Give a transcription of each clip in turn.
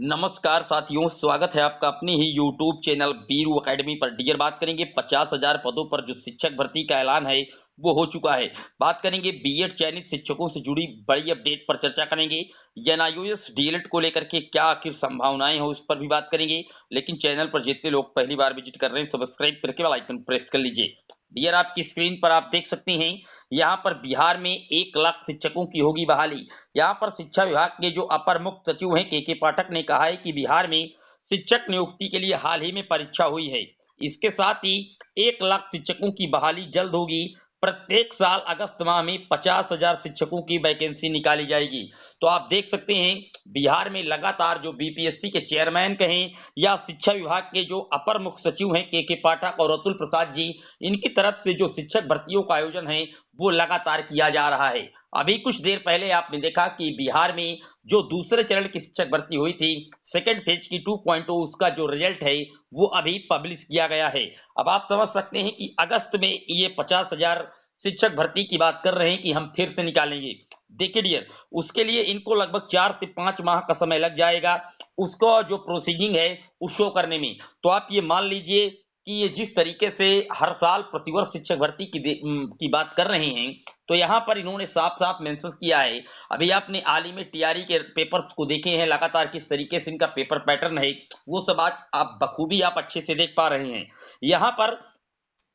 नमस्कार साथियों, स्वागत है आपका अपने ही यूट्यूब चैनल बीरू एकेडमी पर। डियर बात करेंगे 50,000 पदों पर जो शिक्षक भर्ती का ऐलान है वो हो चुका है। बात करेंगे बीएड चयनित शिक्षकों से जुड़ी बड़ी अपडेट पर चर्चा करेंगे। एनआईओएस डीएलएड को लेकर के क्या आखिर संभावनाएं हो उस पर भी बात करेंगे। लेकिन चैनल पर जितने लोग पहली बार विजिट कर रहे हैं सब्सक्राइब करके बेल आइकन प्रेस कर लीजिए। डियर आपकी स्क्रीन पर आप देख सकते हैं, यहाँ पर बिहार में 1 लाख शिक्षकों की होगी बहाली। यहाँ पर शिक्षा विभाग के जो अपर मुख्य सचिव हैं के पाठक ने कहा है कि बिहार में शिक्षक नियुक्ति के लिए हाल ही में परीक्षा हुई है। इसके साथ ही 1 लाख शिक्षकों की बहाली जल्द होगी। प्रत्येक साल अगस्त माह में 50,000 शिक्षकों की वैकेंसी निकाली जाएगी। तो आप देख सकते हैं, बिहार में लगातार जो बीपीएससी के चेयरमैन कहें या शिक्षा विभाग के जो अपर मुख्य सचिव हैं के पाठक और अतुल प्रसाद जी, इनकी तरफ से जो शिक्षक भर्तियों का आयोजन है वो लगातार किया जा रहा है। अभी कुछ देर पहले आपने देखा कि बिहार में जो दूसरे चरण की शिक्षक भर्ती हुई थी, सेकंड फेज की 2.0, उसका जो रिजल्ट है वो अभी पब्लिश किया गया है। अब आप समझ सकते हैं कि अगस्त में ये 50,000 शिक्षक भर्ती की बात कर रहे हैं कि हम फिर से निकालेंगे। देखिए डियर, उसके लिए इनको लगभग 4 से 5 माह का समय लग जाएगा उसको जो प्रोसीजिंग है वो शो करने में। तो आप ये मान लीजिए कि ये जिस तरीके से हर साल प्रतिवर्ष शिक्षक भर्ती की बात कर रहे हैं, तो यहाँ पर इन्होंने साफ-साफ मेंशन किया है। अभी आपने हाल ही में टीआरई के पेपर्स को देखे हैं, लगातार किस तरीके से इनका पेपर पैटर्न है, वो सब आज आप बखूबी आप अच्छे से देख पा रहे हैं। यहाँ पर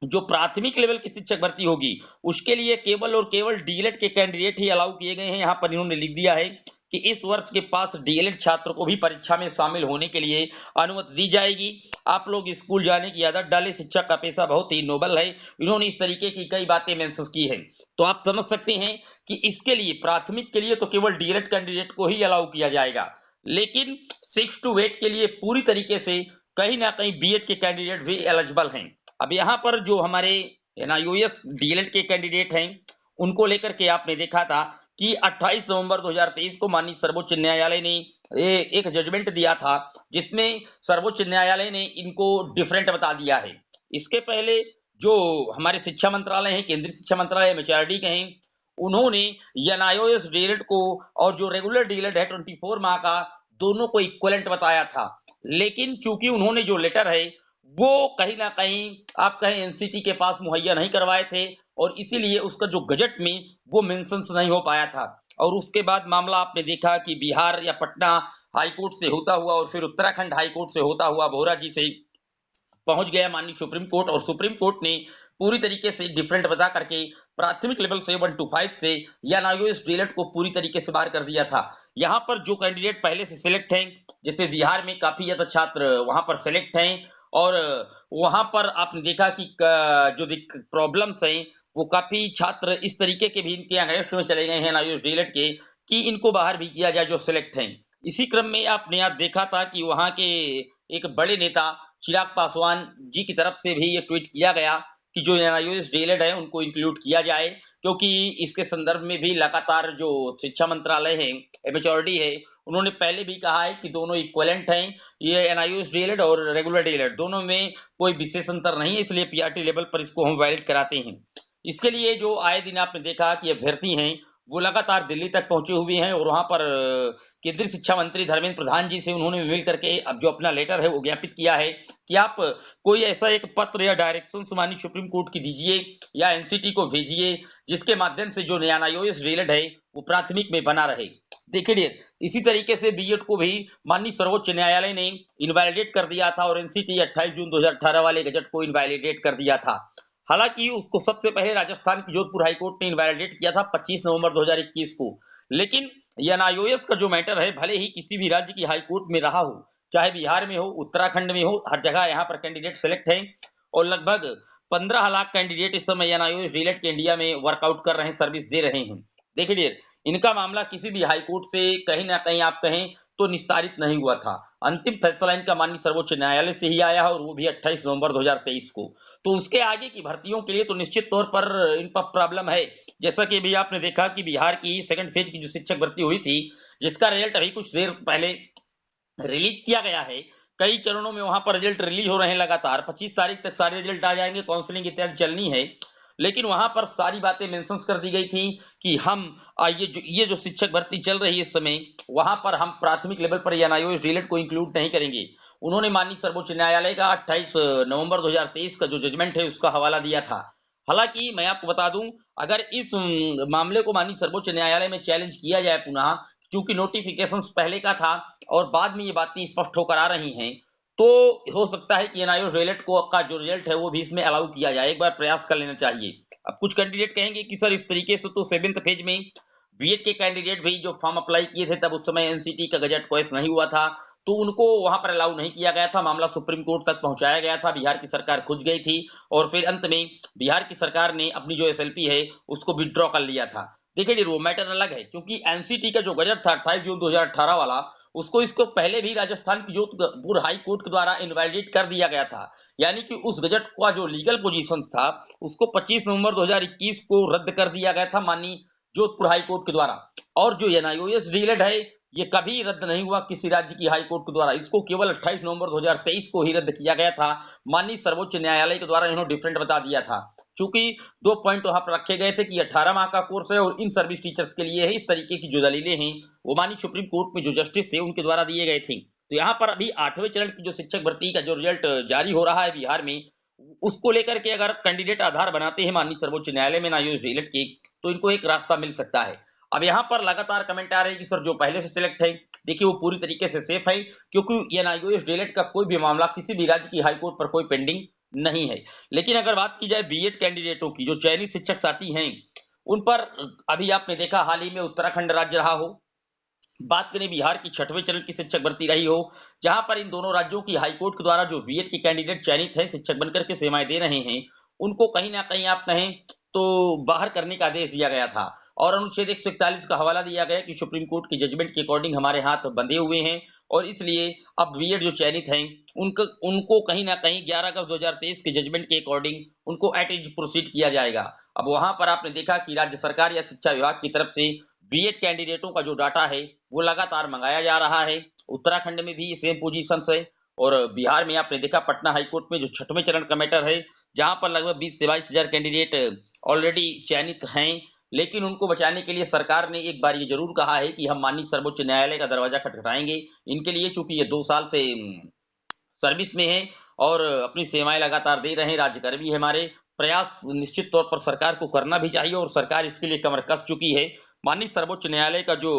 जो प्राथमिक लेवल की शिक्षक भर्ती होगी, उसके लिए केवल और केवल डीएलएड के कैंडिडेट ही अलाउ किए गए हैं। यहाँ पर इन्होंने लिख दिया है कि इस वर्ष के पास डीएलएड छात्र को भी परीक्षा में शामिल होने के लिए अनुमति दी जाएगी। आप लोग स्कूल जाने की आदत डालें, शिक्षक का पेशा बहुत ही नोबल है। इन्होंने इस तरीके की कई बातें मेंशन की हैं। तो आप समझ सकते हैं कि इसके लिए प्राथमिक के लिए तो केवल डीएलएड कैंडिडेट को ही अलाउ किया जाएगा, लेकिन 6 to 8 के लिए पूरी तरीके से कहीं ना कहीं बीएड के कैंडिडेट भी एलिजिबल हैं। अब यहाँ पर जो हमारे एनआईओएस डीएलएड के कैंडिडेट हैं, उनको लेकर के आपने देखा था कि 28 नवंबर 2023 को माननीय सर्वोच्च न्यायालय ने एक जजमेंट दिया था, जिसमें सर्वोच्च न्यायालय ने इनको डिफरेंट बता दिया है। इसके पहले जो हमारे शिक्षा मंत्रालय है, केंद्रीय शिक्षा मंत्रालय एमएचआरडी के हैं, उन्होंने एनआईओएस डीएलएड को और जो रेगुलर डीएलएड है 24 माह का, दोनों को इक्विवेलेंट बताया था। लेकिन चूंकि उन्होंने जो लेटर है वो कहीं ना कहीं आप कहें एनसीटी के पास मुहैया नहीं करवाए थे, और इसीलिए उसका जो गजट में वो मेंशंस नहीं हो पाया था। और उसके बाद मामला आपने देखा कि बिहार या पटना हाई कोर्ट से होता हुआ और फिर उत्तराखंड हाई कोर्ट से होता हुआ भोरा जी से पहुंच गया माननीय सुप्रीम कोर्ट, और सुप्रीम कोर्ट ने पूरी तरीके से डिफरेंट बता करके प्राथमिक लेवल से 1 to 5 से या नायोस डीएलएड को पूरी तरीके से बाहर कर दिया था। यहाँ पर जो कैंडिडेट पहले से सिलेक्ट हैं, जैसे बिहार में काफी ज्यादा छात्र वहां पर सिलेक्ट हैं, और वहां पर आपने देखा कि जो प्रॉब्लम्स हैं वो काफी छात्र इस तरीके के भी इनके अगेंस्ट में चले गए हैं नायोस डीएलएड के, कि इनको बाहर भी किया जाए जो सिलेक्ट हैं। इसी क्रम में आपने आज देखा था कि वहां के एक बड़े नेता चिराग पासवान जी की तरफ से भी ये ट्वीट किया गया कि जो एनआईओएस डीएलएड है उनको इंक्लूड किया जाए, क्योंकि इसके संदर्भ में भी लगातार जो शिक्षा मंत्रालय है, एमएचआरडी है, उन्होंने पहले भी कहा है कि दोनों इक्विवेलेंट हैं। ये एनआईओएस डीएलएड और रेगुलर डीएलएड दोनों में कोई विशेष अंतर नहीं है, इसलिए पीआरटी लेवल पर इसको हम वैलिड कराते हैं। इसके लिए जो आए दिन आपने देखा कि अभ्यर्थी हैं वो लगातार दिल्ली तक पहुंचे हुए हैं, और वहां पर केंद्रीय शिक्षा मंत्री धर्मेंद्र प्रधान जी से उन्होंने मिल करके अब जो अपना लेटर है वो ज्ञापित किया है कि आप कोई ऐसा एक पत्र या डायरेक्शन माननीय सुप्रीम कोर्ट की दीजिए या एनसीटी को भेजिए, जिसके माध्यम से जो नया नायोस डीएलएड है वो प्राथमिक में बना रहे। देखिए डियर, इसी तरीके से बीएड को भी माननीय सर्वोच्च न्यायालय ने इनवैलिडेट कर दिया था, और एनसीटी 28 जून 2018 वाले गजट को इनवैलिडेट कर दिया था। हालांकि उसको सबसे पहले राजस्थान की जोधपुर हाईकोर्ट ने इनवैलिडेट किया था 25 नवंबर 2021 को। लेकिन एनआईओएस का जो मैटर है, भले ही किसी भी राज्य की हाईकोर्ट में रहा हो, चाहे बिहार में हो, उत्तराखंड में हो, हर जगह यहाँ पर कैंडिडेट सेलेक्ट हैं, और लगभग 15 लाख कैंडिडेट इस समय एनआईओएस डीएलएड के इंडिया में वर्कआउट कर रहे हैं, सर्विस दे रहे हैं। देखिए डियर, इनका मामला किसी भी हाईकोर्ट से कहीं ना कहीं आप कहें तो निस्तारित नहीं हुआ था। अंतिम फैसला इनका माननीय सर्वोच्च न्यायालय से ही आया है, और वो भी 28 नवंबर 2023 को। तो उसके आगे की भर्तियों के लिए तो निश्चित तौर पर इन पर प्रॉब्लम है। जैसा कि अभी आपने देखा कि बिहार की सेकंड फेज की जो शिक्षक भर्ती हुई थी, जिसका रिजल्ट अभी कुछ देर पहले रिलीज किया गया है, कई चरणों में वहां पर रिजल्ट रिलीज हो रहे हैं लगातार। 25 तारीख तक सारे रिजल्ट आ जाएंगे, काउंसलिंग इत्यादि चलनी है। लेकिन वहां पर सारी बातें मेंशंस कर दी गई थी कि हम ये जो शिक्षक भर्ती चल रही है इस समय, वहां पर हम प्राथमिक लेवल पर एनआईओएस डीएलएड को इंक्लूड नहीं करेंगे। उन्होंने माननीय सर्वोच्च न्यायालय का 28 नवंबर 2023 का जो जजमेंट है उसका हवाला दिया था। हालांकि मैं आपको बता दूं, अगर इस मामले को माननीय सर्वोच्च न्यायालय में चैलेंज किया जाए पुनः, क्योंकि नोटिफिकेशंस पहले का था और बाद में ये बातें स्पष्ट होकर आ रही हैं, तो हो सकता है कि एनआईओ रेलेट को का जो रिजल्ट है वो भी इसमें अलाउ किया जाए, एक बार प्रयास कर लेना चाहिए। अब कुछ कैंडिडेट कहेंगे कि सर इस तरीके से तो 7th फेज में बीएड के कैंडिडेट भी जो फॉर्म अप्लाई किए थे तब उस समय एनसीटी का गजट पॉइस नहीं हुआ था, तो उनको वहां पर अलाउ नहीं किया गया था, मामला सुप्रीम कोर्ट तक पहुंचाया गया था, बिहार की सरकार खुद गई थी और फिर अंत में बिहार की सरकार ने अपनी जो एसएलपी है उसको विड्रॉ कर लिया था। देखिए वो मैटर अलग है, क्योंकि एनसीटी का जो गजट था 28 जून 2018 वाला, उसको इसको पहले भी राजस्थान की जोधपुर हाई कोर्ट के द्वारा इनवैलिड कर दिया गया था। यानी कि उस गजट का जो लीगल पोजीशंस था उसको 25 नवंबर 2021 को रद्द कर दिया गया था माननीय जोधपुर हाई कोर्ट के द्वारा। और जो एनआईओएस डीएलएड है ये कभी रद्द नहीं हुआ किसी राज्य की हाई कोर्ट के द्वारा, इसको केवल 28 नवंबर 2023 को ही रद्द किया गया था। माननीय सर्वोच्च न्यायालय के द्वारा इन्होंने डिफरेंट बता दिया था, चूंकि 2 पॉइंट वहां पर रखे गए थे कि 18 माह का कोर्स है और इन सर्विस टीचर्स के लिए है। इस तरीके की जो दलीलें हैं वो माननीय सुप्रीम कोर्ट में जो जस्टिस थे उनके द्वारा दिए गए थे। तो यहाँ पर अभी 8वें चरण की जो शिक्षक भर्ती का जो रिजल्ट जारी हो रहा है बिहार में, उसको लेकर के अगर कैंडिडेट आधार बनाते हैं माननीय सर्वोच्च न्यायालय में एनआईओएस डीएलएड के, तो इनको एक रास्ता मिल सकता है। अब यहाँ पर लगातार कमेंट आ रहे हैं कि सर जो पहले से सिलेक्ट है, देखिए वो पूरी तरीके से सेफ है, क्योंकि एनआईओएस डीएलएड का कोई भी मामला किसी भी राज्य की हाई कोर्ट पर कोई पेंडिंग नहीं है। लेकिन अगर बात की जाए बीएड कैंडिडेटों की, जो चयनित शिक्षक साथी हैं उन पर अभी आपने देखा हाल ही में उत्तराखंड राज्य रहा हो, बात करें बिहार की 6वें चरण की शिक्षक भर्ती रही हो, जहां पर इन दोनों राज्यों की हाईकोर्ट के द्वारा जो बीएड के कैंडिडेट चयनित हैं शिक्षक बनकर के सेवाएं दे रहे हैं, उनको कहीं ना कहीं आप कहें तो बाहर करने का आदेश दिया गया था और अनुच्छेद 141 का हवाला दिया गया कि सुप्रीम कोर्ट की जजमेंट के अकॉर्डिंग हमारे हाथ बंधे हुए हैं और इसलिए अब बीएड जो चयनित हैं उनको उनको कहीं ना कहीं 11 अगस्त 2023 के जजमेंट के अकॉर्डिंग उनको एट इज प्रोसीड किया जाएगा। अब वहां पर आपने देखा कि राज्य सरकार या शिक्षा विभाग की तरफ से बीएड कैंडिडेटों का जो डाटा है वो लगातार मंगाया जा रहा है। उत्तराखंड में भी सेम पोजीशन है और बिहार में आपने देखा पटना हाईकोर्ट में जो 6वें चरण का मैटर है, जहां पर लगभग 20 से 22 हजार कैंडिडेट ऑलरेडी चयनित हैं, लेकिन उनको बचाने के लिए सरकार ने एक बार ये जरूर कहा है कि हम माननीय सर्वोच्च न्यायालय का दरवाजा खटखटाएंगे इनके लिए, चूंकि ये 2 साल से सर्विस में है और अपनी सेवाएं लगातार दे रहे हैं, राज्यकर्मी है हमारे। प्रयास निश्चित तौर पर सरकार को करना भी चाहिए और सरकार इसके लिए कमर कस चुकी है। माननीय सर्वोच्च न्यायालय का जो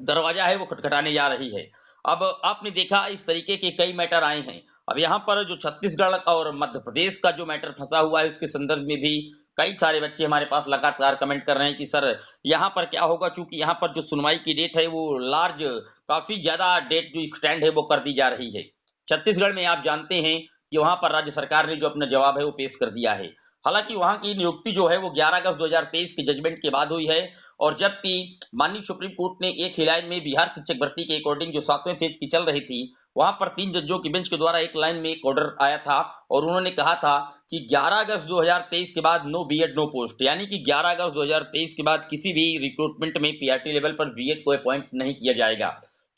दरवाजा है वो खटखटाने जा रही है। अब आपने देखा इस तरीके के कई मैटर आए हैं। अब यहाँ पर जो छत्तीसगढ़ और मध्य प्रदेश का जो मैटर फंसा हुआ है उसके संदर्भ में भी कई सारे बच्चे हमारे पास लगातार कमेंट कर रहे हैं कि सर यहाँ पर क्या होगा, चूंकि यहाँ पर जो सुनवाई की डेट है वो लार्ज काफी ज्यादा डेट जो एक्सटेंड है वो कर दी जा रही है। छत्तीसगढ़ में आप जानते हैं कि वहां पर राज्य सरकार ने जो अपना जवाब है वो पेश कर दिया है। हालांकि वहां की नियुक्ति जो है वो 11 अगस्त 2023 के जजमेंट के बाद हुई है और जबकि माननीय सुप्रीम कोर्ट ने एक ही लाइन में बिहार शिक्षक भर्ती के अकॉर्डिंग जो 7वें फेज की चल रही थी, वहां पर 3 जजों की बेंच के द्वारा एक लाइन में एक ऑर्डर आया था और उन्होंने कहा था कि 11 अगस्त 2023 के बाद नो बीएड नो पोस्ट, यानी कि 11 अगस्त 2023 के बाद किसी भी रिक्रूटमेंट में पीआरटी लेवल पर बीएड को अपॉइंट नहीं किया जाएगा।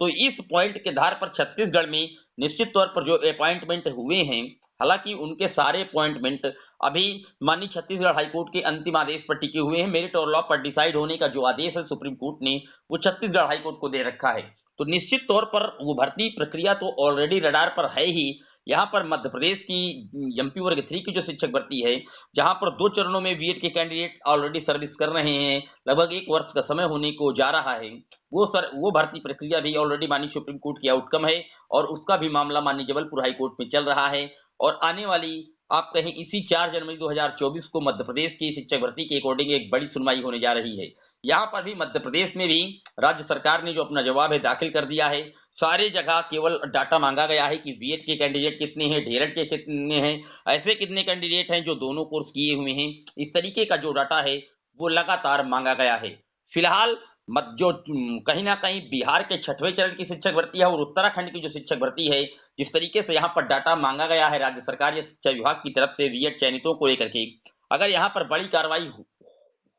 तो इस पॉइंट के आधार पर छत्तीसगढ़ में निश्चित तौर पर जो अपॉइंटमेंट हुए हैं, हालांकि उनके सारे अपॉइंटमेंट अभी माननीय छत्तीसगढ़ हाईकोर्ट के अंतिम आदेश पर टिके हुए हैं। मेरिट और लॉ पर डिसाइड होने का जो आदेश है सुप्रीम कोर्ट ने वो छत्तीसगढ़ हाईकोर्ट को दे रखा है। तो निश्चित तौर पर वो भर्ती प्रक्रिया तो ऑलरेडी रडार पर है ही। यहाँ पर मध्य प्रदेश की एमपी वर्ग 3 की जो शिक्षक भर्ती है, जहां पर 2 चरणों में बीएड के कैंडिडेट ऑलरेडी सर्विस कर रहे हैं, लगभग 1 वर्ष का समय होने को जा रहा है, वो भर्ती प्रक्रिया भी ऑलरेडी माननीय सुप्रीम कोर्ट की आउटकम है और उसका भी मामला माननीय जबलपुर हाई कोर्ट में चल रहा है और आने वाली आप कहें इसी 4 जनवरी 2024 को मध्य प्रदेश की शिक्षक भर्ती के अकॉर्डिंग एक बड़ी सुनवाई होने जा रही है। यहाँ पर भी मध्य प्रदेश में भी राज्य सरकार ने जो अपना जवाब है दाखिल कर दिया है। सारे जगह केवल डाटा मांगा गया है कि बीएड के कैंडिडेट कितने हैं, डीएलएड के कितने हैं, ऐसे कितने कैंडिडेट हैं जो दोनों कोर्स किए हुए हैं। इस तरीके का जो डाटा है वो लगातार मांगा गया है। फिलहाल जो कहीं ना कहीं बिहार के 6वें चरण की शिक्षक भर्ती है और उत्तराखंड की जो शिक्षक भर्ती है, जिस तरीके से यहाँ पर डाटा मांगा गया है राज्य सरकार या शिक्षा विभाग की तरफ से बीएड चयनितों को लेकर के, अगर यहाँ पर बड़ी कार्रवाई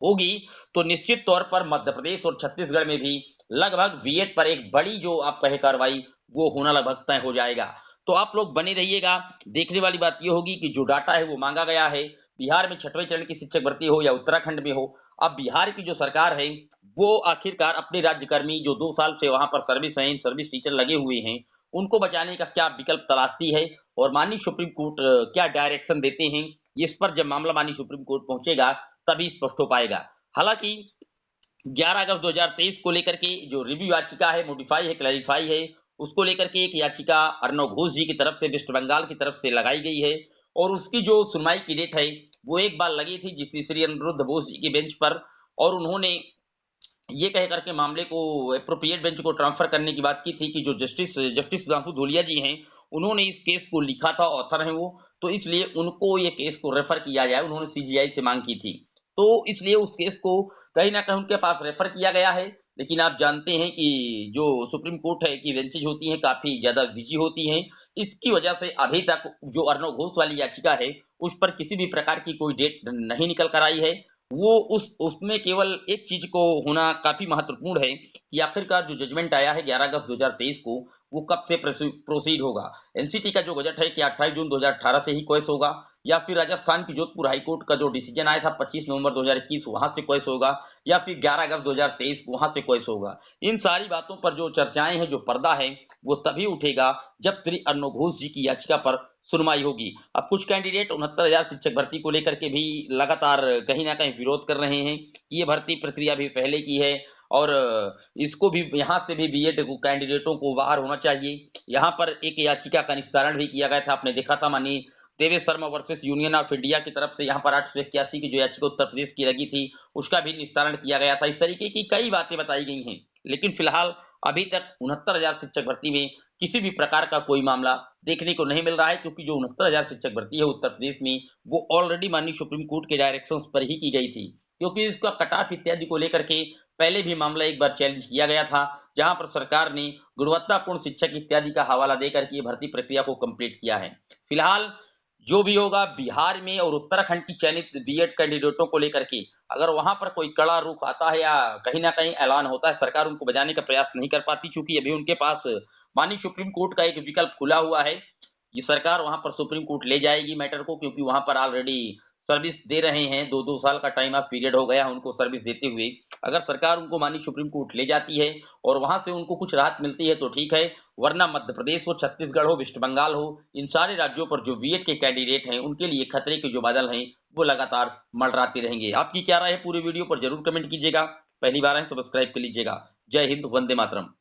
होगी तो निश्चित तौर पर मध्य प्रदेश और छत्तीसगढ़ में भी लगभग बीएड पर एक बड़ी जो आप कहे कार्रवाई वो होना लगभग तय हो जाएगा। तो आप लोग बने रहिएगा। देखने वाली बात ये होगी कि जो डाटा है वो मांगा गया है बिहार में छठवें चरण की शिक्षक भर्ती हो या उत्तराखंड में हो, अब बिहार की जो सरकार है, वो आखिरकार अपने राज्यकर्मी जो 2 साल से वहाँ पर सर्विस हैं, सर्विस टीचर लगे हुए हैं, उनको बचाने का क्या विकल्प तलाशती है और माननीय सुप्रीम कोर्ट क्या डायरेक्शन देते हैं, इस पर जब मामला माननीय सुप्रीम कोर्ट पहुँचेगा, तभी स्पष्ट हो पाएगा। हालाँकि 11 अगस्त 2023 को लेकर के जो रिव्यू याचिका है, मॉडिफाई है, क्लैरिफाई है, उसको लेकर के एक याचिका अर्णव घोष जी की तरफ से वेस्ट बंगाल की तरफ से लगाई गई है और उसकी जो सुनवाई की डेट है, वो एक बार लगी थी जस्टिस श्री अनिरुद्ध बोस जी की बेंच पर और उन्होंने ये कह करके मामले को एप्रोप्रिएट बेंच को ट्रांसफर करने की बात की थी कि जो जस्टिस जस्टिस सुधांशु धूलिया जी हैं, उन्होंने इस केस को लिखा था, ऑथर हैं वो, तो इसलिए उनको ये केस को रेफर किया जाए, उन्होंने सीजीआई से मांग की थी। तो इसलिए उस केस को कहीं न कहीं उनके पास रेफर किया गया है, लेकिन आप जानते हैं कि जो सुप्रीम कोर्ट है की बेंचेज होती हैं, काफ़ी ज़्यादा बिज़ी होती हैं। इसकी वजह से अभी तक जो अर्णव घोष वाली याचिका है, उस पर किसी भी प्रकार की कोई डेट नहीं निकल कर आई है। वो उसमें केवल एक चीज़ को होना काफ़ी महत्वपूर्ण है कि आखिरकार जो जजमेंट आया है 11 अगस्त 2023 को, वो कब से प्रोसीड होगा। एनसीटी का जो गज़ट है कि 28 जून 2018 से ही क्वेश होगा या फिर राजस्थान की जोधपुर हाई कोर्ट का जो डिसीजन आया था 25 नवंबर 2021 वहाँ से क्वेश होगा या फिर 11 अगस्त 2023 वहाँ से क्वेश होगा। इन सारी बातों पर जो चर्चाएँ हैं, जो पर्दा है, वो तभी उठेगा जब श्री अर्णव घोष जी की याचिका पर सुनवाई होगी। अब कुछ कैंडिडेट 69,000 शिक्षक भर्ती को लेकर के भी लगातार कहीं न कहीं विरोध कर रहे हैं कि ये भर्ती प्रक्रिया भी पहले की है और इसको भी यहाँ से भी बीएड को कैंडिडेटों को बाहर होना चाहिए। यहाँ पर एक याचिका का निस्तारण भी किया गया था, आपने देखा था माननीय Devesh Sharma versus union of India की तरफ से यहाँ पर 881 की जो याचिका उत्तर प्रदेश की लगी थी, उसका भी निस्तारण किया गया था। इस तरीके की कई बातें बताई गई हैं, लेकिन फिलहाल अभी तक 69,000 शिक्षक भर्ती में किसी भी प्रकार का कोई मामला देखने को नहीं मिल रहा है क्योंकि जो 69,000 शिक्षक भर्ती है उत्तर प्रदेश में, वो ऑलरेडी माननीय सुप्रीम कोर्ट के डायरेक्शंस पर ही की गई थी। क्योंकि इसका कट ऑफ इत्यादि को लेकर के पहले भी मामला एक बार चैलेंज किया गया था, जहाँ पर सरकार ने गुणवत्तापूर्ण शिक्षक इत्यादि का हवाला देकर के ये भर्ती प्रक्रिया को कंप्लीट किया है। फिलहाल जो भी होगा बिहार में और उत्तराखंड की चयनित बीएड कैंडिडेटों को लेकर के अगर वहां पर कोई कड़ा रुख आता है या कहीं ना कहीं ऐलान होता है, सरकार उनको बजाने का प्रयास नहीं कर पाती चूंकि अभी उनके पास माननीय सुप्रीम कोर्ट का एक विकल्प खुला हुआ है। ये सरकार वहां पर सुप्रीम कोर्ट ले जाएगी मैटर को क्योंकि वहां पर ऑलरेडी सर्विस दे रहे हैं, 2-2 साल का टाइम ऑफ पीरियड हो गया है उनको सर्विस देते हुए। अगर सरकार उनको माननीय सुप्रीम कोर्ट ले जाती है और वहां से उनको कुछ राहत मिलती है तो ठीक है, वरना मध्य प्रदेश हो, छत्तीसगढ़ हो, वेस्ट बंगाल हो, इन सारे राज्यों पर जो बीएड के कैंडिडेट हैं, उनके लिए खतरे के जो बादल हैं, वो लगातार मंडराते रहेंगे। आपकी क्या राय है पूरी वीडियो पर जरूर कमेंट कीजिएगा। पहली बार है सब्सक्राइब कर लीजिएगा। जय हिंद, वंदे मातरम।